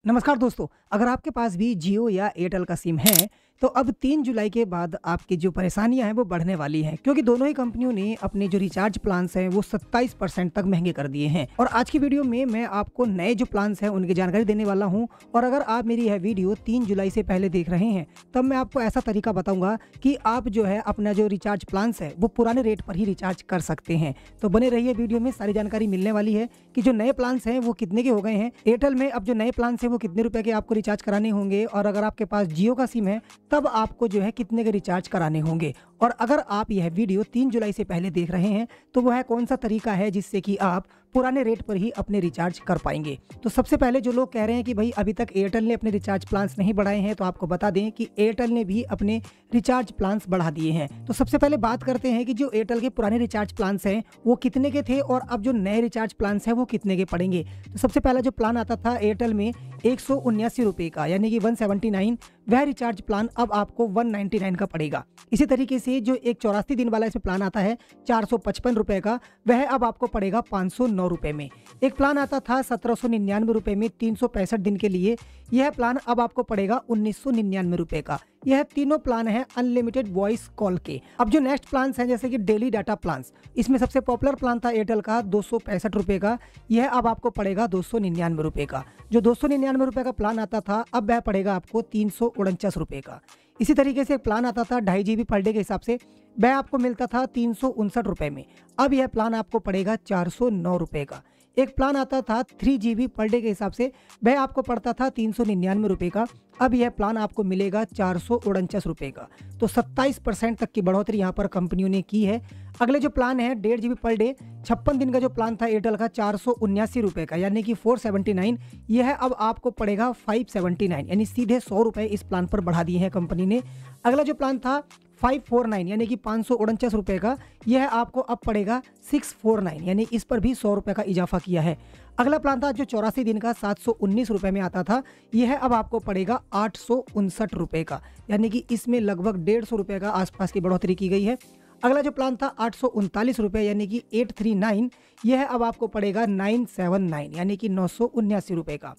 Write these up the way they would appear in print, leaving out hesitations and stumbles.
नमस्कार दोस्तों, अगर आपके पास भी जियो या एयरटेल का सिम है, तो अब 3 जुलाई के बाद आपकी जो परेशानियाँ हैं वो बढ़ने वाली हैं क्योंकि दोनों ही कंपनियों ने अपने जो रिचार्ज प्लान्स हैं वो 27% तक महँगे कर दिए हैं। और आज की वीडियो में मैं आपको नए जो प्लान्स हैं उनकी जानकारी देने वाला हूँ। और अगर आप मेरी यह वीडियो 3 जुलाई से पहले देख रहे हैं, तब मैं आपको ऐसा तरीका बताऊँगा कि आप जो है अपना जो रिचार्ज प्लान्स है वो पुराने रेट पर ही रिचार्ज कर सकते हैं। तो बने रहिए, वीडियो में सारी जानकारी मिलने वाली है कि जो नए प्लान्स हैं वो कितने के हो गए हैं। एयरटेल में अब जो नए प्लान्स हैं वो कितने रुपए के आपको रिचार्ज कराने होंगे, और अगर आपके पास जियो का सिम है तब आपको जो है कितने के रिचार्ज कराने होंगे। और अगर आप यह वीडियो 3 जुलाई से पहले देख रहे हैं तो वह कौन सा तरीका है जिससे कि आप पुराने रेट पर ही अपने रिचार्ज कर पाएंगे। तो सबसे पहले जो लोग कह रहे हैं कि भाई अभी तक एयरटेल ने अपने रिचार्ज प्लान्स नहीं बढ़ाए हैं, तो आपको बता दें कि एयरटेल ने भी अपने रिचार्ज प्लान्स बढ़ा दिए हैं। तो सबसे पहले बात करते हैं कि जो एयरटेल के पुराने रिचार्ज प्लान्स हैं वो कितने के थे और अब जो नए रिचार्ज प्लान्स हैं वो कितने के पड़ेंगे। तो सबसे पहला जो प्लान आता था एयरटेल में 179 रुपये का, यानी कि 179, वह रिचार्ज प्लान अब आपको 199 का पड़ेगा। इसी तरीके से जो एक 84 दिन वाला इसमें प्लान आता है 455 रुपये का, वह अब आपको पड़ेगा 509 रुपये में। एक प्लान आता था 1799 रुपये में 365 दिन के लिए, यह प्लान अब आपको पड़ेगा 1999 रुपये का। यह तीनों प्लान है अनलिमिटेड वॉइस कॉल के। अब जो नेक्स्ट प्लान्स हैं जैसे कि डेली डाटा प्लान्स, इसमें सबसे पॉपुलर प्लान था एयरटेल का 265 रुपये का, यह अब आपको पड़ेगा 299 रुपये का। जो 299 रुपये का प्लान आता था अब वह पड़ेगा आपको 349 रुपये का। इसी तरीके से एक प्लान आता था 2.5 GB पर डे के हिसाब से, वह आपको मिलता था 359 रुपये में, अब यह प्लान आपको पड़ेगा 409 रुपये का। एक प्लान आता था 3 GB पर डे के हिसाब से, वह आपको पड़ता था 399 रुपये का, अब यह प्लान आपको मिलेगा 449 रुपये का। तो 27% तक की बढ़ोतरी यहाँ पर कंपनियों ने की है। अगले जो प्लान है 1.5 GB पर डे 56 दिन का जो प्लान था एयरटेल का 479 रुपये का, यानी कि 479, यह अब आपको पड़ेगा 579, यानी सीधे 100 रुपये इस प्लान पर बढ़ा दिए हैं कंपनी ने। अगला जो प्लान था 549, यानी कि 549 रुपये का, यह आपको अब पड़ेगा 649, यानी इस पर भी 100 रुपये का इजाफा किया है। अगला प्लान था जो 84 दिन का 719 रुपये में आता था, यह अब आपको पड़ेगा 859 रुपये का, यानी कि इसमें लगभग 150 रुपये का आसपास की बढ़ोतरी की गई है। अगला जो प्लान था 839 रुपये, यानी कि 839, यह अब आपको पड़ेगा 979, यानी कि 979 रुपये का।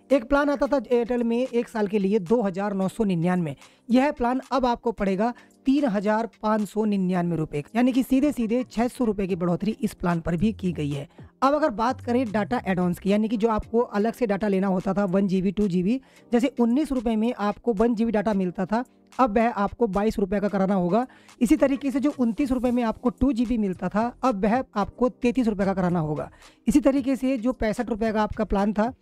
एक प्लान आता था एयरटेल में 1 साल के लिए 2999, यह प्लान अब आपको पड़ेगा 3599 रुपये, यानी कि सीधे सीधे 600 रुपये की बढ़ोतरी इस प्लान पर भी की गई है। अब अगर बात करें डाटा एडॉन्स की, यानी कि जो आपको अलग से डाटा लेना होता था 1 GB 2 GB, जैसे 19 रुपये में आपको 1 GB डाटा मिलता था, अब वह आपको 22 रुपये का कराना होगा। इसी तरीके से जो 29 रुपये में आपको 2 GB मिलता था, अब वह आपको 33 रुपये का कराना होगा। इसी तरीके से जो 65 रुपये का आपका प्लान था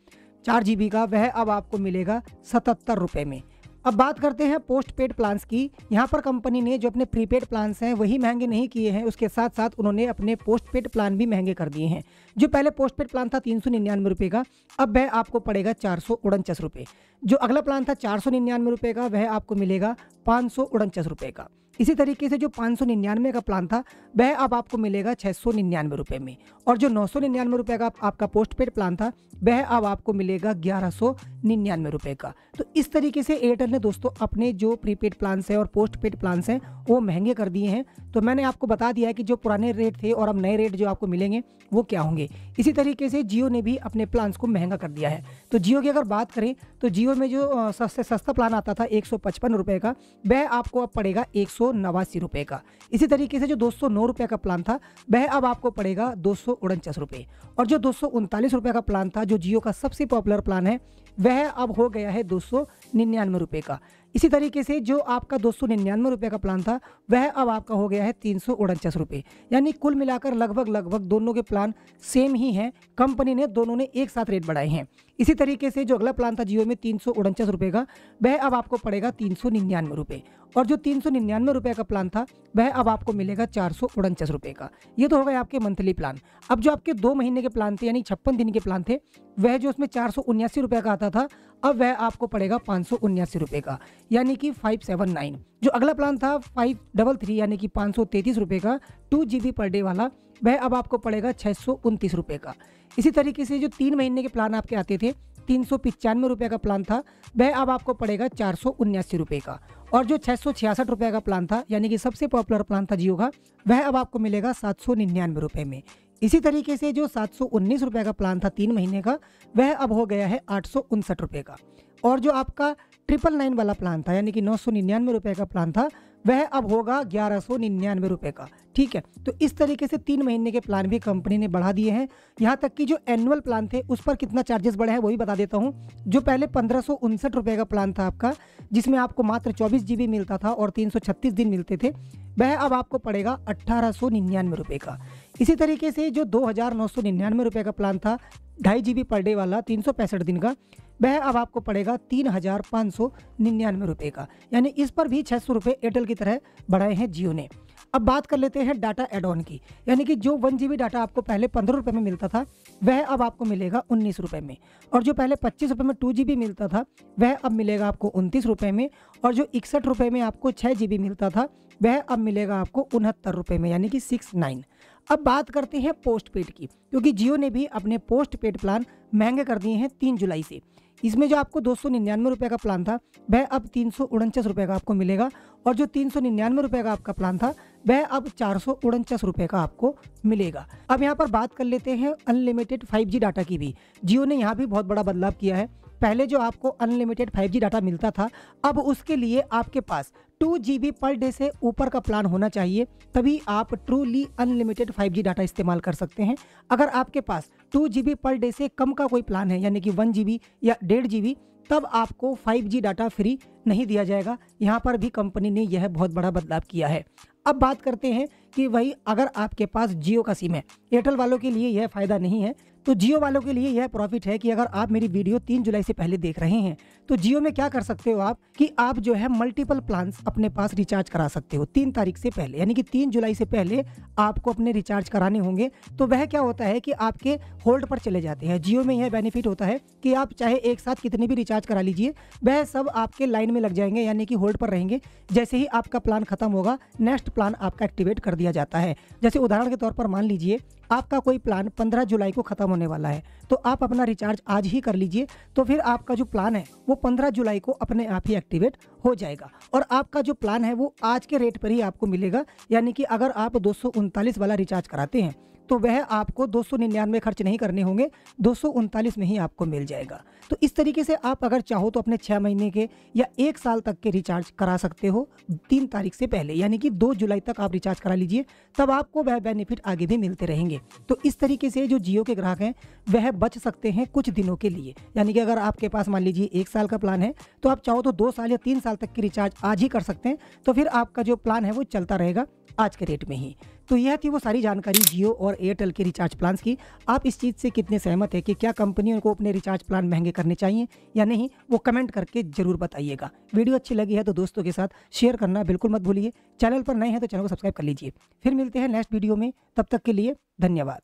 4 GB का, वह अब आपको मिलेगा 77 रुपये में। अब बात करते हैं पोस्ट पेड प्लान्स की। यहाँ पर कंपनी ने जो अपने प्रीपेड प्लान्स हैं वही महंगे नहीं किए हैं, उसके साथ साथ उन्होंने अपने पोस्ट पेड प्लान भी महंगे कर दिए हैं। जो पहले पोस्ट पेड प्लान था 399 रुपये का, अब वह आपको पड़ेगा 449 रुपये। जो अगला प्लान था 499 रुपये का, वह आपको मिलेगा 549 रुपये का। इसी तरीके से जो 599 का प्लान था वह अब आपको मिलेगा 699 रुपये में, और जो 999 रुपये का आपका पोस्ट पेड प्लान था वह अब आपको मिलेगा 1199 रुपये का। तो इस तरीके से एयरटेल ने दोस्तों अपने जो प्रीपेड प्लान्स हैं और पोस्ट पेड प्लान्स हैं वो महंगे कर दिए हैं। तो मैंने आपको बता दिया है कि जो पुराने रेट थे और अब नए रेट जो आपको मिलेंगे वो क्या होंगे। इसी तरीके से जियो ने भी अपने प्लान्स को महंगा कर दिया है। तो जियो की अगर बात करें तो जियो में जो सबसे सस्ता प्लान आता था 155 रुपये का, वह आपको अब पड़ेगा 189 रुपये का। इसी तरीके से जो 209 रुपये का प्लान था वह अब आपको पड़ेगा 249 रुपये, और जो 239 रुपये का प्लान था जो जियो का सबसे पॉपुलर प्लान है वह अब हो गया है 299 रुपये का। इसी तरीके से जो आपका 299 रुपये का प्लान था वह अब आपका हो गया है 349 रुपये, यानी कुल मिलाकर लगभग दोनों के प्लान सेम ही हैं। कंपनी ने दोनों ने एक साथ रेट बढ़ाए हैं। इसी तरीके से जो अगला प्लान था जियो में 349 रुपये का, वह अब आपको पड़ेगा 399 रुपये, और जो 399 रुपये का प्लान था वह अब आपको मिलेगा 449 रुपये का। ये तो हो गए आपके मंथली प्लान। अब जो आपके 2 महीने के प्लान थे यानी 56 दिन के प्लान थे, वह जो उसमें 479 रुपये का आता था, अब वह आपको पड़ेगा 579 रुपये का, यानी कि 579। जो अगला प्लान था 533, यानी कि 533 रुपये का 2 GB पर डे वाला, वह अब आपको पड़ेगा 629 रुपये का। इसी तरीके से जो 3 महीने के प्लान आपके आते थे 395 रुपये का प्लान था, वह अब आपको पड़ेगा 479 रुपये का, और जो 666 रुपये का प्लान था यानी कि सबसे पॉपुलर प्लान था जियो का, वह अब आपको मिलेगा 799 रुपये में। इसी तरीके से जो 719 रुपये का प्लान था 3 महीने का, वह अब हो गया है 859 रुपये का। और जो आपका 999 वाला प्लान था, यानी कि 999 रुपये का प्लान था, वह अब होगा 1199 रुपये का। ठीक है, तो इस तरीके से 3 महीने के प्लान भी कंपनी ने बढ़ा दिए हैं। यहाँ तक कि जो एनुअल प्लान थे उस पर कितना चार्जेस बढ़े हैं वही बता देता हूँ। जो पहले 1559 रुपये का प्लान था आपका, जिसमें आपको मात्र 24 GB मिलता था और 336 दिन मिलते थे, वह अब आपको पड़ेगा 1899 रुपये का। इसी तरीके से जो 2999 रुपये का प्लान था 2.5 GB पर डे वाला 365 दिन का, वह अब आपको पड़ेगा 3599 रुपये का। यानी इस पर भी 600 रुपये एयरटेल की तरह बढ़ाए हैं जियो ने। अब बात कर लेते हैं डाटा एड ऑन की, यानी कि जो 1 GB डाटा आपको पहले 15 रुपये में मिलता था, वह अब आपको मिलेगा 19 रुपये में। और जो पहले 25 रुपये में 2 GB मिलता था, वह अब मिलेगा आपको 29 रुपये में। और जो 61 रुपये में आपको 6 GB मिलता था, वह अब मिलेगा आपको 69 रुपये में, यानी कि 69। अब बात करते हैं पोस्ट पेड की, क्योंकि जियो ने भी अपने पोस्ट पेड प्लान महंगे कर दिए हैं 3 जुलाई से। इसमें जो आपको 299 रुपये का प्लान था, वह अब 349 रुपये का आपको मिलेगा। और जो 399 रुपये का आपका प्लान था, वह अब 449 रुपये का आपको मिलेगा। अब यहाँ पर बात कर लेते हैं अनलिमिटेड 5G डाटा की भी। जियो ने यहाँ भी बहुत बड़ा बदलाव किया है। पहले जो आपको अनलिमिटेड 5G डाटा मिलता था, अब उसके लिए आपके पास 2 GB पर डे से ऊपर का प्लान होना चाहिए, तभी आप ट्रूली अनलिमिटेड 5G डाटा इस्तेमाल कर सकते हैं। अगर आपके पास 2 GB पर डे से कम का कोई प्लान है, यानी कि 1 GB या 1.5 GB, तब आपको 5G डाटा फ्री नहीं दिया जाएगा। यहाँ पर भी कंपनी ने यह बहुत बड़ा बदलाव किया है। अब बात करते हैं कि वही अगर आपके पास जियो का सिम है, एयरटेल वालों के लिए यह फ़ायदा नहीं है, तो जियो वालों के लिए यह प्रॉफिट है कि अगर आप मेरी वीडियो 3 जुलाई से पहले देख रहे हैं, तो जियो में क्या कर सकते हो आप कि आप जो है मल्टीपल प्लान्स अपने पास रिचार्ज करा सकते हो 3 तारीख से पहले, यानी कि 3 जुलाई से पहले आपको अपने रिचार्ज कराने होंगे। तो वह क्या होता है कि आपके होल्ड पर चले जाते हैं। जियो में यह बेनिफिट होता है कि आप चाहे एक साथ कितने भी रिचार्ज करा लीजिए, वह सब आपके लाइन में लग जाएंगे, यानी कि होल्ड पर रहेंगे। जैसे ही आपका प्लान खत्म होगा, नेक्स्ट प्लान आपका एक्टिवेट कर दिया जाता है। जैसे उदाहरण के तौर पर मान लीजिए आपका कोई प्लान 15 जुलाई को खत्म होने वाला है, तो आप अपना रिचार्ज आज ही कर लीजिए, तो फिर आपका जो प्लान है वो 15 जुलाई को अपने आप ही एक्टिवेट हो जाएगा। और आपका जो प्लान है वो आज के रेट पर ही आपको मिलेगा। यानी कि अगर आप 239 वाला रिचार्ज कराते हैं, तो वह आपको 299 खर्च नहीं करने होंगे, 239 में ही आपको मिल जाएगा। तो इस तरीके से आप अगर चाहो तो अपने 6 महीने के या 1 साल तक के रिचार्ज करा सकते हो 3 तारीख से पहले, यानी कि 2 जुलाई तक आप रिचार्ज करा लीजिए, तब आपको वह बेनिफिट आगे भी मिलते रहेंगे। तो इस तरीके से जो जियो के ग्राहक हैं वह बच सकते हैं कुछ दिनों के लिए। यानी कि अगर आपके पास मान लीजिए 1 साल का प्लान है, तो आप चाहो तो 2 साल या 3 साल तक की रिचार्ज आज ही कर सकते हैं, तो फिर आपका जो प्लान है वो चलता रहेगा आज के रेट में ही। तो यह थी वो सारी जानकारी जियो और एयरटेल के रिचार्ज प्लान्स की। आप इस चीज़ से कितने सहमत है कि क्या कंपनियों को अपने रिचार्ज प्लान महंगे करने चाहिए या नहीं, वो कमेंट करके जरूर बताइएगा। वीडियो अच्छी लगी है तो दोस्तों के साथ शेयर करना बिल्कुल मत भूलिए। चैनल पर नए हैं तो चैनल को सब्सक्राइब कर लीजिए। फिर मिलते हैं नेक्स्ट वीडियो में, तब तक के लिए धन्यवाद।